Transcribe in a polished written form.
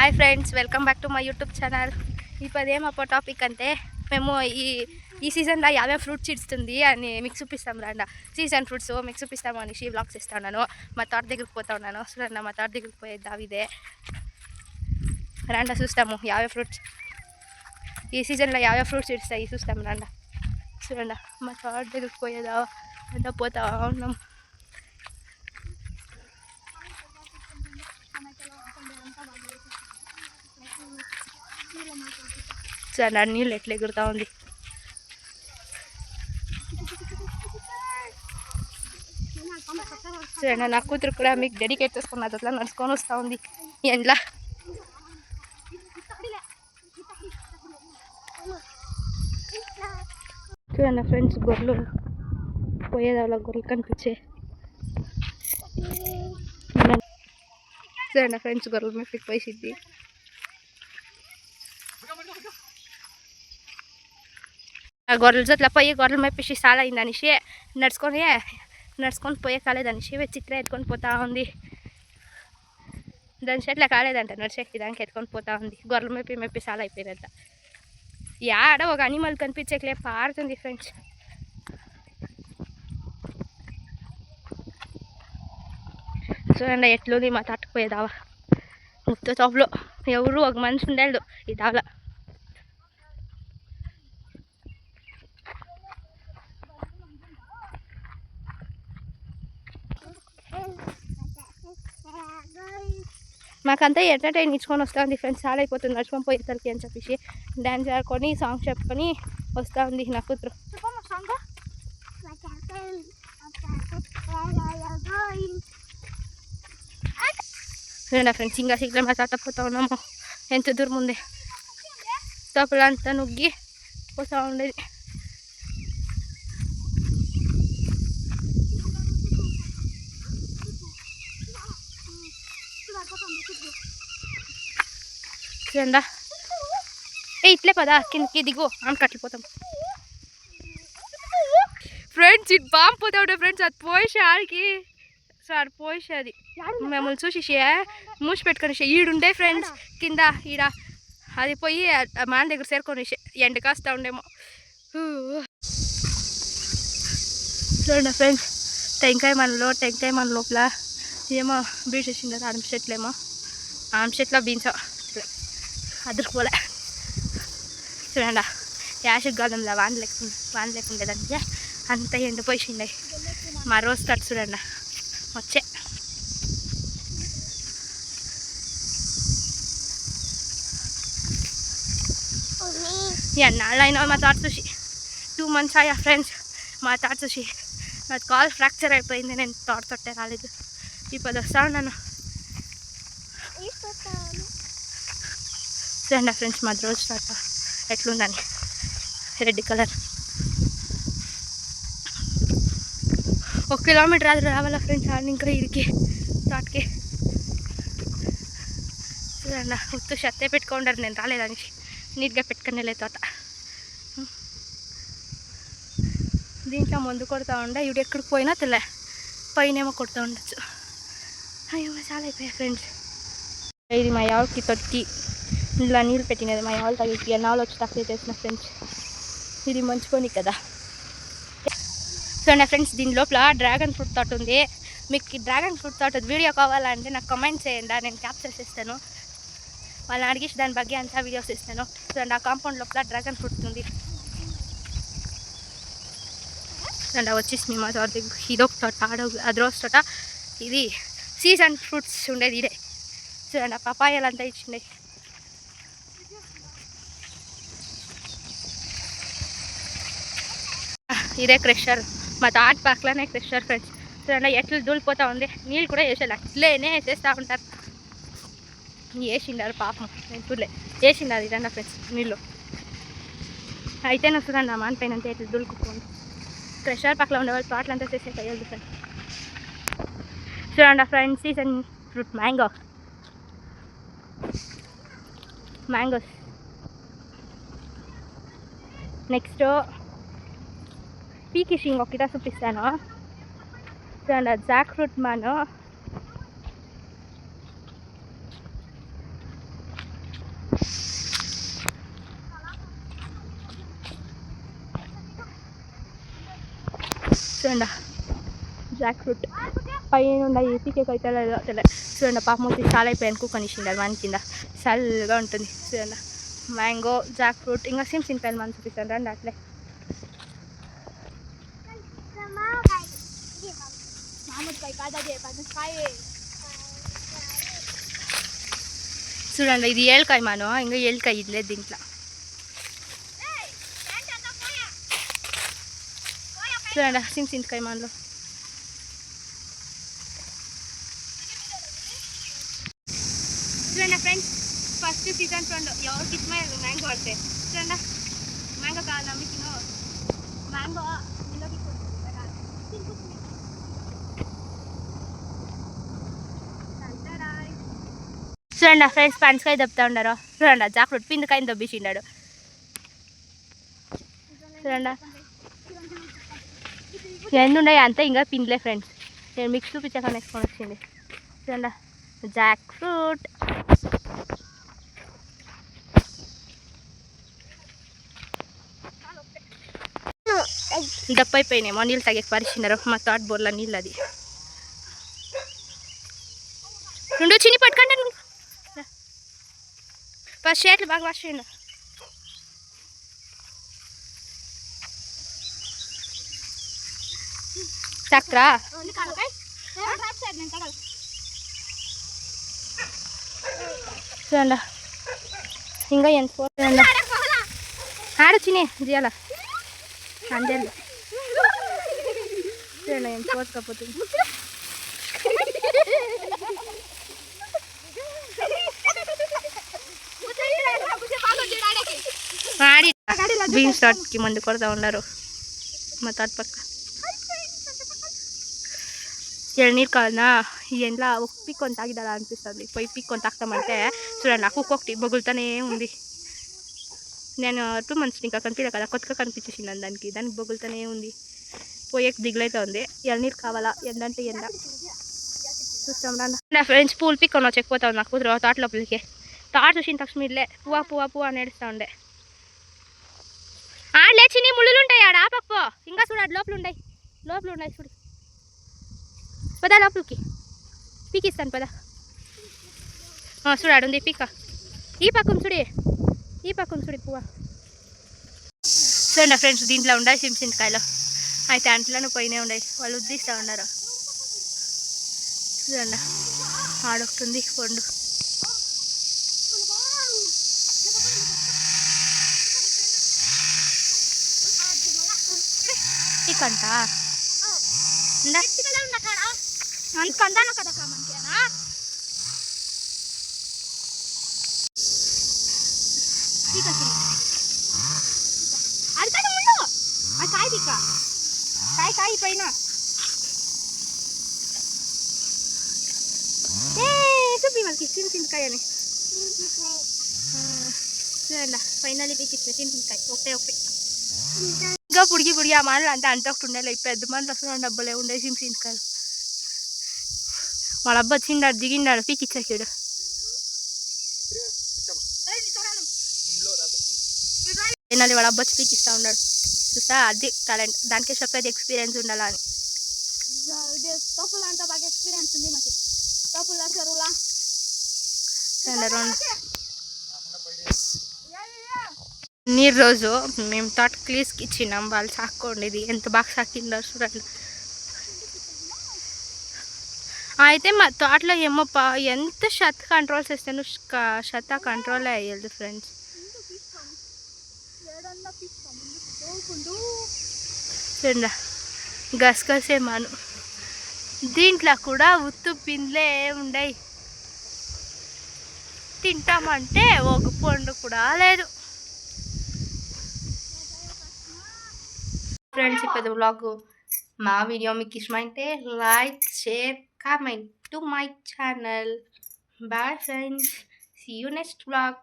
Hi friends, welcome back to my YouTube channel. ఇప్పుడు ఏమప్పో topic అంటే మేము ఈ సీజన్లో యావే ఫ్రూట్స్ ఇస్తుంది అని మీకు చూపిస్తాం రండి. సీజన్ ఫ్రూట్స్ మీకు చూపిస్తాము అనేసి వ్లాగ్స్ ఇస్తా ఉన్నాను. మా తోట దగ్గరికి పోతా ఉన్నాను. చూడండి, మా తోట దగ్గరికి పోయేద్దాం. ఇదే రండి చూస్తాము యావే ఫ్రూట్స్ ఈ సీజన్లో యావే ఫ్రూట్స్ ఇస్తాయి చూస్తాం రండి. చూడండి, మా తోట దగ్గరికి పోయేదా అంతా పోతా ఉన్నాం. చూడండి, నీళ్ళు ఎట్లా ఎగురుతూ ఉంది. చూడండి, నా కూతురు కూడా మీకు డెడికేట్ చేసుకున్నది. అట్లా నడుచుకొని వస్తూ ఉంది ఎండ్లా. చూడండి ఫ్రెండ్స్, గొర్రెలు పోయేదాళ్ళ గొర్రెలు కనిపించే. చూడండి ఫ్రెండ్స్, గొర్రెలు మీకు పోయిసిద్ది. గొర్రెల జొట్ల పోయి గొర్రెలు మేపేసి చాలా అయింది అనేసి నడుచుకొని పోయే కాలేదనేసి చిత్ర ఎత్తుకొని పోతా ఉంది. దాని చెట్ల కాలేదంట, నడిచేకి దానికి ఎత్తుకొని పోతా ఉంది. గొర్రెలు మేపి చాలా అయిపోయిందంట. యాడ ఒక అనిమల్ కనిపించేకలే పారుతుంది ఫ్రెండ్స్. చూడండి ఎట్లుంది మా తట్టుకుపోయేదావా. ముత్త తోపులో ఎవరు ఒక మనిషి ఉండేది ఈ దావలో. మాకంతా ఎంటర్టైన్ ఇచ్చుకొని వస్తూ ఉంది ఫ్రెండ్స్. చాలా అయిపోతుంది నడుచుకొని పోయేసరికి అని చెప్పేసి డ్యాన్స్ ఆడుకొని సాంగ్స్ చెప్పుకొని వస్తూ ఉంది నా కూతురు. చూడండి ఫ్రెండ్స్, ఇంకా శీఘ్రం మా తట్టపోతూ ఉన్నాము. ఎంత దూరం ఉంది తప్పులంతా నుగ్గి పోతూ ఉండేది. చూడండా, ఇట్లే పదా కిందకి దిగు అని కట్టిపోతాం ఫ్రెండ్స్. ఇటు బాంబు పోతా ఉండే ఫ్రెండ్స్. అది పోయేసి ఆడికి సార్ పోయేసి అది మిమ్మల్ని చూసి మూసి పెట్టుకొని ఈడుండే ఫ్రెండ్స్ కింద ఈడ. అది పోయి మన దగ్గర చేరుకొని ఎండ కాస్తా ఉండేమో. చూడండి ఫ్రెండ్స్, టెంకాయ మన లోపల ఏమో బీడ్స్ వేసిండారు. ఆడమ చెట్లేమో ఆడమ చెట్ల బీన్స్ అదురుకోలే. చూడండి, యాసిడ్ గాలంలో వాన లేకుండేదంటే అంతా ఎండిపోయిండే. మా రోజు తట్టు చూడండి వచ్చే. ఎన్నాళ్ళైనా మా తాట చూసి 2 months అయ్యా ఫ్రెండ్స్. మా తాట చూసి నాది కాల్ ఫ్రాక్చర్ అయిపోయింది. నేను తొట్టే రాలేదు. ఇప్పుడు వస్తా ఉన్నాను. చూడండి ఫ్రెండ్స్, మా రోజు తోట ఎట్లుందని రెడ్ కలర్. 1 kilometer అది రావాలా ఫ్రెండ్స్. ఆడ ఇంకా ఇరికి తోటకి. చూడండి, ఉత్తు షత్తే పెట్టుకుంటారు. నేను రాలేదని నీట్గా పెట్టుకునే లేదు తోట. దీంట్లో ముందు కొడుతూ ఉండే. ఇవి ఎక్కడికి పోయినా తెల్ల పైనేమో కొడుతూ ఉండొచ్చు. అయ్యో చాలా అయిపోయాయి ఫ్రెండ్స్. ఇది మా ఆవుకి తొట్టి. ఇందులో నీళ్ళు పెట్టినది మా ఆవులు తగ్గి ఎన్నాళ్ళు వచ్చి తక్కువ చేసిన ఫ్రెండ్స్. ఇది మంచుకొని కదా. చూడండి ఫ్రెండ్స్, దీని లోపల డ్రాగన్ ఫ్రూట్ తోట ఉంది. మీకు డ్రాగన్ ఫ్రూట్ తోట వీడియో కావాలంటే నాకు కమెంట్ చేయండి, నేను క్యాప్చర్ చేస్తాను. వాళ్ళని అడిగేసి దాని ಬಗ್ಗೆ అంతా వీడియోస్ ఇస్తాను. చూడండి, ఆ కాంపౌండ్ లోపల డ్రాగన్ ఫ్రూట్ ఉంది. చూడండి వచ్చేసి మా తోట ఇదొక తోట, అది రోజు తోట. ఇది సీజన్ ఫ్రూట్స్ ఉండేది ఇదే. చూడండి, పపాయాలు అంతా ఇచ్చిండే. ఇదే క్రెషర్. మా తాట పక్కలనే క్రెషర్ ఫ్రెండ్స్. చూడండి ఎట్లా దూలిపోతూ ఉంది. నీళ్ళు కూడా వేసేయాలి, అట్లేనే వేసేస్తూ ఉంటారు. వేసిండారు పాపం, నేను చూడలే. వేసిండారు ఇదండి ఫ్రెండ్స్ నీళ్ళు. అయితేనే చూడండి ఆ మానిపైన అంతే ఎట్లా దూలుకుపోండి. క్రెషర్ పక్కన ఉండేవాళ్ళు తోటలంతా చేసే కయ్యాలి ఫ్రెండ్స్. చూడండి friends, season fruit mangoes. Next పీకిషింగ్ ఒకట చూపిస్తాను. చూడండి, జాక్ ఫ్రూట్ చూడండి జాక్ ఫ్రూట్ పైన పీకే కైతలేదో తెలియదు. చూడండి పాపం వచ్చి చాలా అయిపోయాను కూకొనిచ్చిండారు మన కింద చల్లగా ఉంటుంది. చూడండి మ్యాంగో జాక్ ఫ్రూట్ ఇంకా సింకాయలు మనం చూపిస్తాను రండి అట్లే. చూడండి ఇది ఏళ్ళకాయ మాను ఇంకా ఏళ్ళకాయ ఇదిలేదు దీంట్లో. చూడండి సింకాయ మానలో చూడండి ఫ్రెండ్స్ ఫస్ట్ సీజన్ ఫ్రెండ్ ఎవరికి ఇష్టమైనది మ్యాంగో అంటే. చూడండి మ్యాంగో కాదు నమ్మికి మ్యాంగో చూడండి ఫ్రెండ్స్ పనసకాయ దెబ్బతా ఉండరు. చూడండి జాక్ ఫ్రూట్ పిందకాయని దొబ్బిసిండాడు. చూడండి ఎన్ని ఉన్నాయి అంతా ఇంకా పిండిలే ఫ్రెండ్స్. నేను మిక్స్ చూపించాక వేసుకొని వచ్చింది. చూడండి జాక్ ఫ్రూట్ దప్పైపోయినాయి నీళ్ళు తాగే పరిచినారు మా తోట బోర్ల నీళ్ళు. అది రెండు చిన్ని పట్టుకోండి ఫస్ట్ చేతులు బాగా వాష్ చేయండి. చక్రా చూడండి ఇంకా ఎంత చూడండి ఆడొచ్చినాయి జియాల అందేళ్ళు. చూడండి ఎంత పోసుకపోతుంది. ఆడి బీన్స్ తోటకి మందు కొడతా ఉన్నారు మా తోట పక్క. ఎళ్ళనీరు కావాలన్నా ఈ ఎండ్ల ఒక పిక్కొని తాగిదా అనిపిస్తుంది. పోయి పిక్కొని తాగుతామంటే చూడండి నాకు ఒక్కొక్కటి బొగులుతూనే ఉంది. నేను 2 months ఇంకా కనిపించలే కదా కొత్తగా కనిపించేసింది దానికి బొగులుతూనే ఉంది. పోయేకి దిగులైతే ఉంది. ఎళ్ళనీరు కావాలా ఎండంటే ఎండ చూస్తాం రా. నా ఫ్రెండ్స్ పూలు పిక్కొని వచ్చకపోతా ఉంది నాకు తోట లోపలికి. తోట చూసిన తక్షణ ఇల్లే పువ్వా అని ఏడుస్తూ ఉండే. ఆడలే చిన్ని ముళ్ళు ఉంటాయి ఆడ ఆపక్పో ఇంకా చూడాడు లోపల ఉన్నాయి చూడు పదా లోపలికి పీకిస్తాను పదా. చూడాడు ఉంది పీక ఈ పక్కన చూడి పువ్వ. చూడండి ఫ్రెండ్స్ దీంట్లో ఉండాలి సింకాయలు అయితే అంట్లను పోయినే ఉన్నాయి వాళ్ళు ఉద్దిస్తూ ఉన్నారు. చూడండి ఆడొస్తుంది పండు. కంట కాయ పైన చూపి మనకి సింకాయని చూడండి ఫైనల్లీ పీకిచ్చిన సింకాయ ఒకటే ఇంకా పుడిగి ఆ మాటలు అంటే ఒకటి ఉండాలి. పెద్ద మనలు అసలు డబ్బులే ఉండే సింకాయలు. వాళ్ళ అబ్బా వచ్చిండాడు దిగిండాడు పీకిచ్చాడు. ఫైనల్లీ వాళ్ళ అబ్బా వచ్చి పీకిస్తూ ఉన్నాడు. చూసా అది టాలెంట్ దానికే చెప్పేది ఎక్స్పీరియన్స్ ఉండాలా అని. నీరు రోజు మేము తోట క్లీస్కి ఇచ్చినాం. వాళ్ళు సాక్కోండి ఎంత బాగా సాకిందో చూడండి. అయితే మా తోటలో ఏమో ఎంత కంట్రోల్ చేస్తాను కంట్రోల్ అయ్యేది ఫ్రెండ్స్. చూడండి గసగసేమాను దీంట్లో కూడా ఉత్తు పిండ్లే ఉండయి. తింటామంటే ఒక పండు కూడా లేదు. ఫ్రెండ్స్ ఇప్పుడు వ్లాగ్ మా వీడియో మీకు ఇష్టమైతే like share comment to my channel. Bye friends, see you next vlog.